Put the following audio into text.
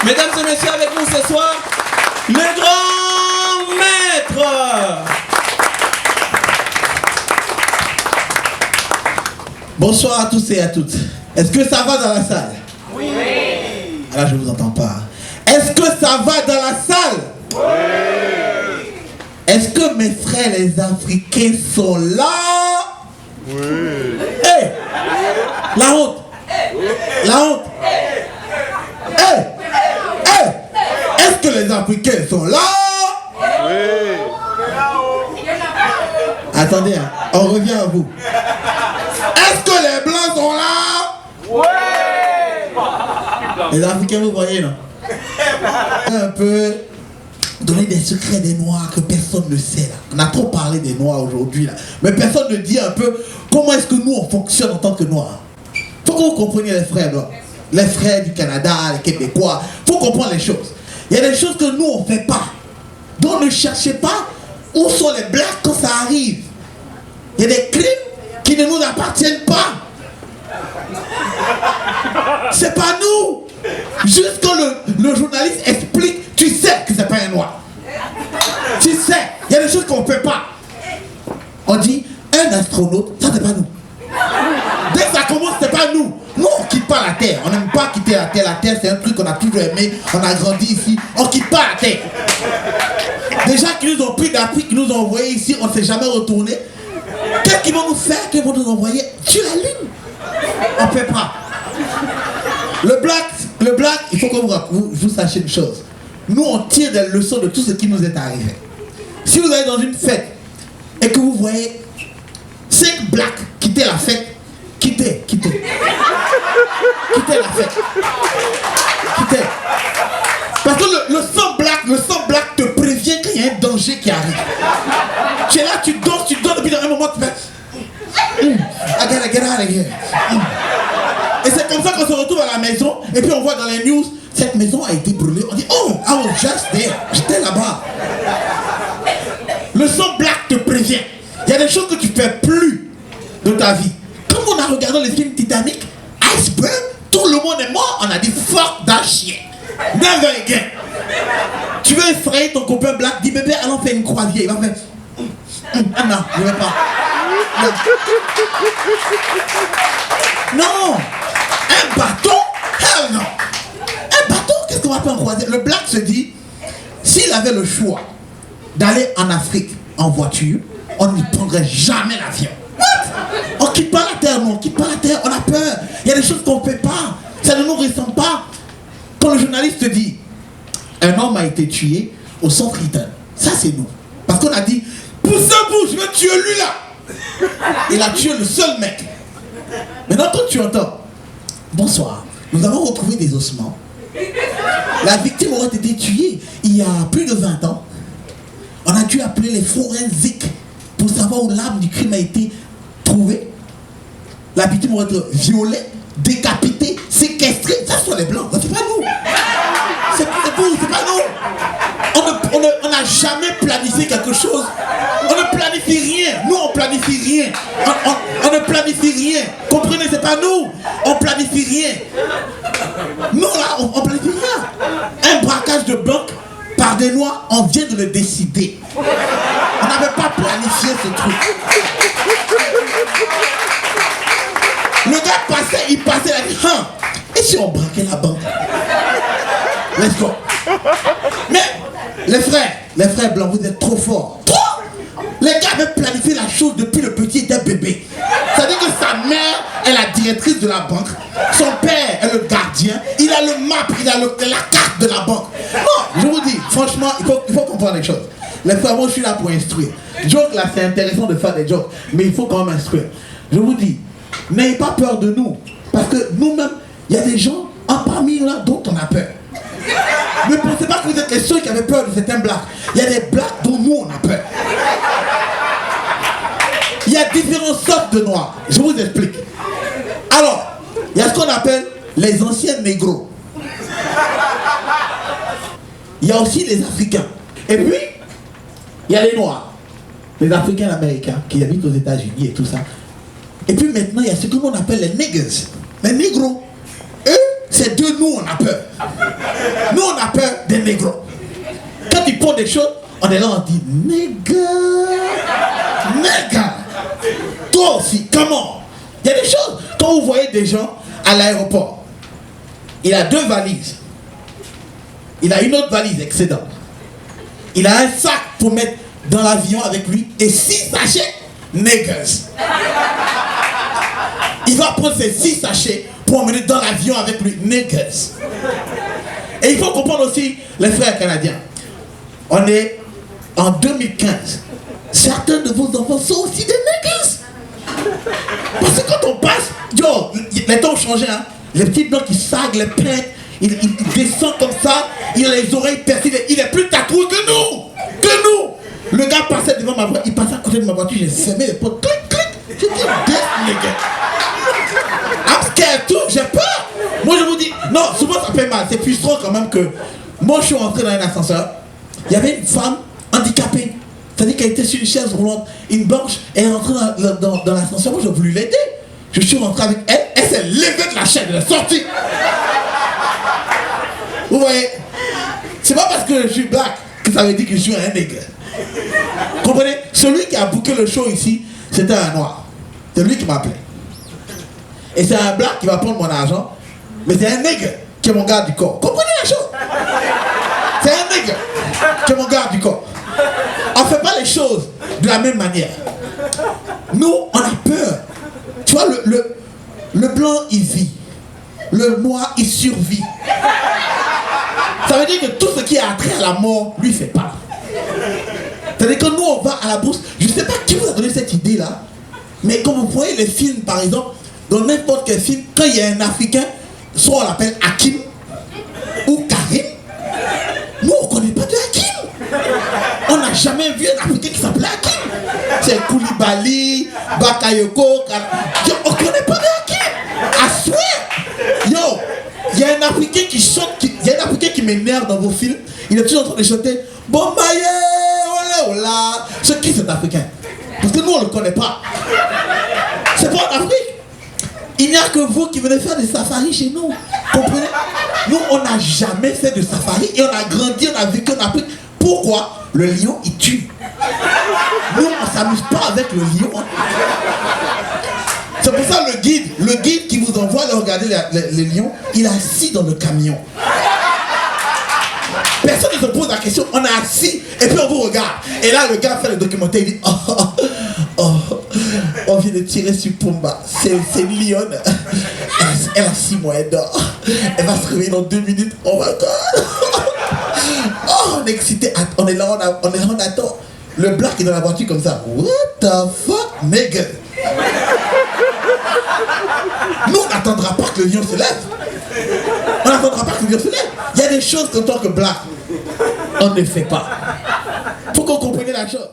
Mesdames et messieurs, avec nous ce soir, le grand maître. Bonsoir à tous et à toutes. Est-ce que ça va dans la salle? Oui. Là, je ne vous entends pas. Est-ce que ça va dans la salle? Oui. Est-ce que mes frères les Africains sont là? Oui. Hé! Hey, la honte! La honte! Hé! Hey, hey, est-ce que les Africains sont là? Oui. Attendez, hein, on revient à vous. Est-ce que les Blancs sont là? Oui. Les Africains, vous voyez, non? Un peu donner des secrets des Noirs que personne ne sait là. On a trop parlé des Noirs aujourd'hui là. Mais personne ne dit un peu comment est-ce que nous on fonctionne en tant que Noirs. Faut que vous compreniez les frères Noirs. Les frères du Canada, les Québécois. Faut comprendre les choses. Il y a des choses que nous on fait pas. Donc ne cherchez pas où sont les Blacks quand ça arrive. Il y a des crimes qui ne nous appartiennent pas. C'est pas nous. Juste quand le journaliste explique, tu sais que c'est pas un Noir. Tu sais, il y a des choses qu'on ne fait pas. On dit, un astronaute, ça c'est pas nous. Dès que ça commence, c'est pas nous. Nous, on quitte pas la Terre. On n'aime pas quitter la Terre. La Terre, c'est un truc qu'on a toujours aimé. On a grandi ici. On quitte pas la Terre. Des gens qui nous ont pris d'Afrique, qui nous ont envoyés ici, on ne s'est jamais retourné. Qu'est-ce qu'ils vont nous faire, qu'ils vont nous envoyer sur la Lune? On ne fait pas. Le black, il faut que vous sachiez une chose. Nous, on tire des leçons de tout ce qui nous est arrivé. Si vous allez dans une fête et que vous voyez 5 blacks quitter la fête, quittez la fête. Quittez. Parce que le sang black te prévient qu'il y a un danger qui arrive. Tu es là, tu danses, et puis dans un moment, tu fais I gotta get out of here. Et c'est comme ça qu'on se retrouve à la maison, et puis on voit dans les news, cette maison a été brûlée. On dit, oh, I was just there. J'étais là-bas. Le sang black te prévient. Il y a des choses que tu ne fais plus de ta vie. Comme on a regardé le film Titanic, Iceberg, tout le monde est mort. On a dit, fuck that shit. Never again. Tu veux effrayer ton copain black, dis bébé, allons faire une croisière. Il va faire, ah non, je ne vais pas. Non. Un bateau? Hell non. Un bateau, qu'est-ce qu'on va faire en croisière? Le black se dit, s'il avait le choix d'aller en Afrique en voiture, on ne prendrait jamais l'avion. What? On ne quitte pas la terre, non, on ne quitte pas la terre, on a peur. Il y a des choses qu'on ne fait pas. Ça ne nous ressemble pas. Quand le journaliste dit, un homme a été tué au centre Eaton. Ça c'est nous. Parce qu'on a dit, pousse un bout, je vais tuer lui là. Il a tué le seul mec. Maintenant quand tu entends, bonsoir, nous avons retrouvé des ossements. La victime aurait été tuée il y a plus de 20 ans. On a dû appeler les forensiques pour savoir où l'arme du crime a été trouvée. La victime aurait été violée, décapitée, séquestrée. Ça sont les blancs, c'est pas nous. C'est vous, c'est pas nous. On n'a jamais planifié quelque chose. On ne planifie rien. Nous, on planifie rien. On ne planifie rien. Comprenez, c'est pas nous. On planifie rien. Nous, là, on planifie rien. Un braquage de banque par des Noirs, on vient de le décider. On n'avait pas planifié ce truc. Le gars passait, il a dit, et si on braquait la banque? Let's go. Mais, les frères blancs, vous êtes trop forts. Trop! Les gars avaient planifié la chose depuis le petit était bébé. C'est-à-dire que sa mère est la directrice de la banque, son père est le gardien, il a le map, il a la carte de la banque. Non, je vous dis, franchement, il faut comprendre les choses. Les frères, moi je suis là pour instruire. Joke là, c'est intéressant de faire des jokes, mais il faut quand même instruire. Je vous dis, n'ayez pas peur de nous, parce que nous-mêmes, il y a des gens parmi nous là dont on a peur. Ne pensez pas que vous êtes les seuls qui avaient peur de certains blacks. Il y a des blacks dont nous on a peur. Il y a différentes sortes de noirs. Je vous explique. Alors, il y a ce qu'on appelle les anciens négros. Il y a aussi les Africains. Et puis, il y a les Noirs. Les Africains américains qui habitent aux États-Unis et tout ça. Et puis maintenant, il y a ce que l'on appelle les niggas. Les négros. Eux, c'est de nous on a peur. Nous on a peur des négros. Quand ils font des choses, on est là, on dit nègre. Toi aussi, comment? Il y a des choses, quand vous voyez des gens à l'aéroport, il a 2 valises. Il a une autre valise excédente. Il a un sac pour mettre dans l'avion avec lui et 6 sachets nègres. Il va prendre ces 6 sachets pour emmener dans l'avion avec lui nègres. Et il faut comprendre aussi les frères canadiens. On est en 2015. Certains de vos enfants sont aussi des nègres. Parce que quand on passe, yo, les temps ont changé, hein. Les petits blancs qui saguent les plaintes, il descend comme ça, il a les oreilles percées, il est plus tatoué que nous. Le gars passait devant ma voiture, il passait à côté de ma voiture, j'ai fermé les portes, clic. J'ai dit, nègre. I'm scared too, j'ai peur. Moi je vous dis, non, souvent ça fait mal, c'est frustrant quand même que moi je suis rentré dans un ascenseur, il y avait une femme handicapée, c'est-à-dire qu'elle était sur une chaise roulante, une blanche, elle est rentrée dans l'ascenseur, moi j'ai voulu l'aider. Je suis rentré avec elle, elle s'est levée de la chaise, elle est sortie. Vous voyez, c'est pas parce que je suis black que ça veut dire que je suis un nègre. Comprenez? Celui qui a booké le show ici, c'était un noir. C'est lui qui m'a appelé. Et c'est un black qui va prendre mon argent, mais c'est un nègre qui est mon garde du corps. Comprenez la chose? C'est un nègre qui est mon garde du corps. On ne fait pas les choses de la même manière. Nous, on a peur. Tu vois, le blanc, il vit. Le noir, il survit. Ça veut dire que tout ce qui a trait à la mort, lui, fait pas. C'est-à-dire que nous, on va à la bourse. Je ne sais pas qui vous a donné cette idée-là, mais quand vous voyez les films, par exemple, dans n'importe quel film, quand il y a un Africain, soit on l'appelle Hakim ou Karim, nous, on ne connaît pas de Hakim. On n'a jamais vu un Africain qui s'appelait Hakim. C'est Koulibaly, Bakayoko, on ne connaît pas de Hakim. I swear. Yo, il y a un Africain qui chante, il y a un Africain qui m'énerve dans vos films. Il est toujours en train de chanter Bombaye, olé, ola. C'est qui cet Africain? Parce que nous, on ne le connaît pas. C'est pas en Afrique. Il n'y a que vous qui venez faire des safaris chez nous. Comprenez? Nous, on n'a jamais fait de safari et on a grandi, on a vécu en Afrique. Pourquoi? Le lion, il tue. Nous, on ne s'amuse pas avec le lion. C'est pour ça le guide qui vous envoie de regarder les lions, il est assis dans le camion. Personne ne se pose la question, on est assis et puis on vous regarde. Et là, le gars fait le documentaire, il dit on vient de tirer sur Pumba. C'est une lionne. Elle a 6 mois, elle dort. Elle va se réveiller dans 2 minutes. Oh my god. Oh, on est excité. On est là, on attend. Le black est dans la voiture comme ça. What the fuck, nigga? Nous, on n'attendra pas que le lion se lève. On n'attendra pas que le lion se lève. Il y a des choses qu'en tant que black, on ne fait pas. Faut qu'on comprenne la chose.